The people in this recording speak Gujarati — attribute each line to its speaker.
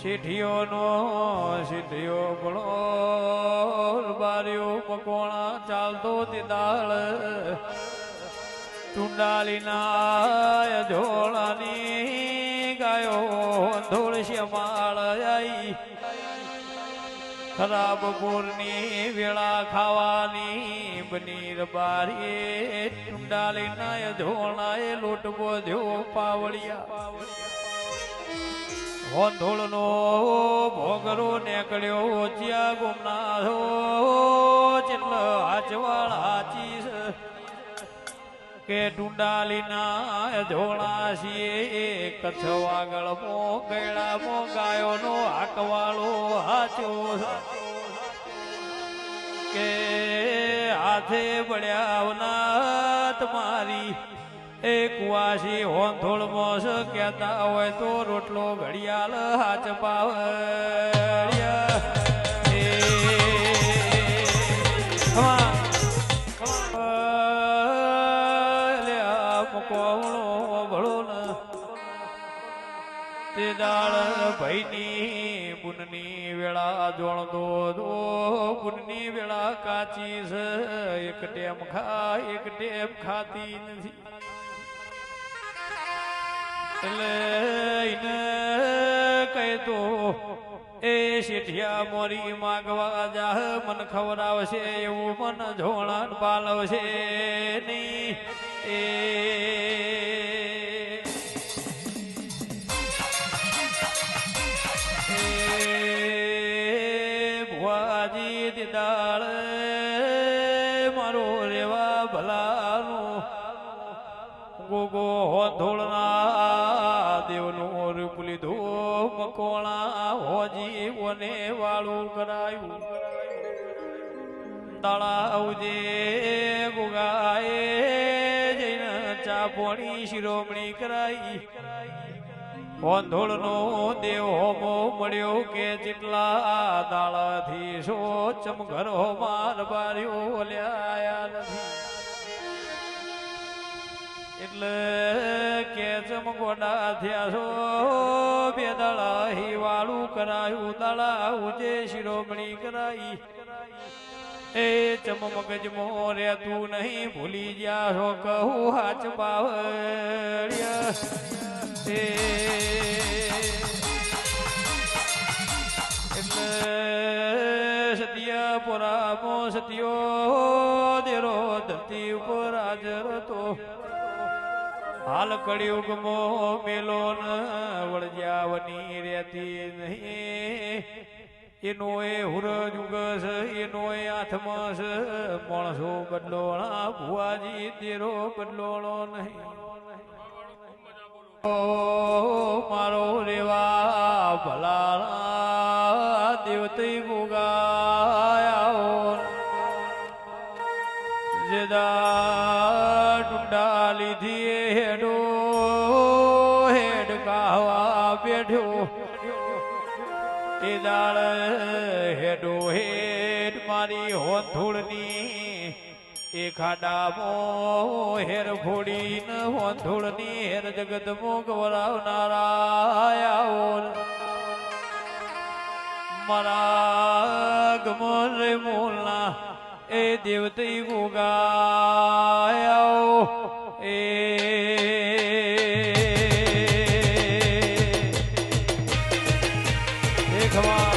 Speaker 1: શેઠિયોનો શેઠિયો ભણો બાર્યો મકોણા ચાલતો તે દાળ ચુંડાલીના ઝોળાની ગાયો ધોળ શ્યામાળ આઈ ખરાબ પૂરની વેળા ખાવાની બનીર બારીએ ચુંડાલીના ઝોળાએ લોટ બોધ્યો પાવળિયા હોંધોળનો ભોગરો નીકળ્યો જ્યાં ગુમનાથો ચેટલો હાચવાળ હાચી કે ટુંડાલીના ઝોળા છીએ કચ્છ વાગળ મો ગયડા મો ગાયોનો હાકવાળો હાચો કે હાથે બળ્યાવના તમારી એ કુવાસી હોંધોળ મોસ કહેતા હોય તો રોટલો ઘડિયાળ હાચ પાવડિયા કોવણો ભળો ને તે દાળ ભાઈની બુનની વેળા જોણતો દો બુનની વેળા કાચી છે એક ટેમ ખાતી નથી એટલે એને કહેતો એ શેઠિયા મોરી માગવા જાહ મન ખવડાવશે એવું મન ઝોણા પાલવશે નહીં એ ભુવાજી દીદાળ મારો રેવા ભલાનો ગોગો હોધોળના દેવનો રૂપ લીધો મકોણા હોજી ઓને વાળું કરાયું તળાવજે ગોગાએ જઈને ચા પોણી શિરોમણી કરાઈ હોંધોળનો દેવ હોમો મળ્યો કે જેટલા દાળાથી સો ચમઘરો માર બાર્યો લ્યાયા નથી એટલે કે ચમગોડા થયા છો બે દાળા વાળું કરાયું દાળા ઉજે શિરોમણી કરાઈ એ ચમમગજમો રહેતું નહીં ભૂલી ગયા છો કહું હાચ બાવળિયા એટલે સત્યા પુરામો સત્યો દેરો ધરતી ઉપર હાજર હતો હાલ કળિયુગમો મેલો ન વળજાવની રહેતી નહીં એનો એ હુરજ ઉગસ એનો એ આથમસ માણસો બદલોણા ભુવાજી તેરો બદલોણો નહીં મારો રેવા ભલાણા દેવતી ગુગાયા જેદા ટુંડા લીધી હેડો હેડ કાવા બેઠ્યો એ દાળ હેડો હેડ મારી હોંધોળની એ ખાડામો હેર ફોડીને હોંધોળની હેર જગતમો ગવરાવનારા મારા ગમન રે મોલના એ દેવતી ગુગાયા એ ખવા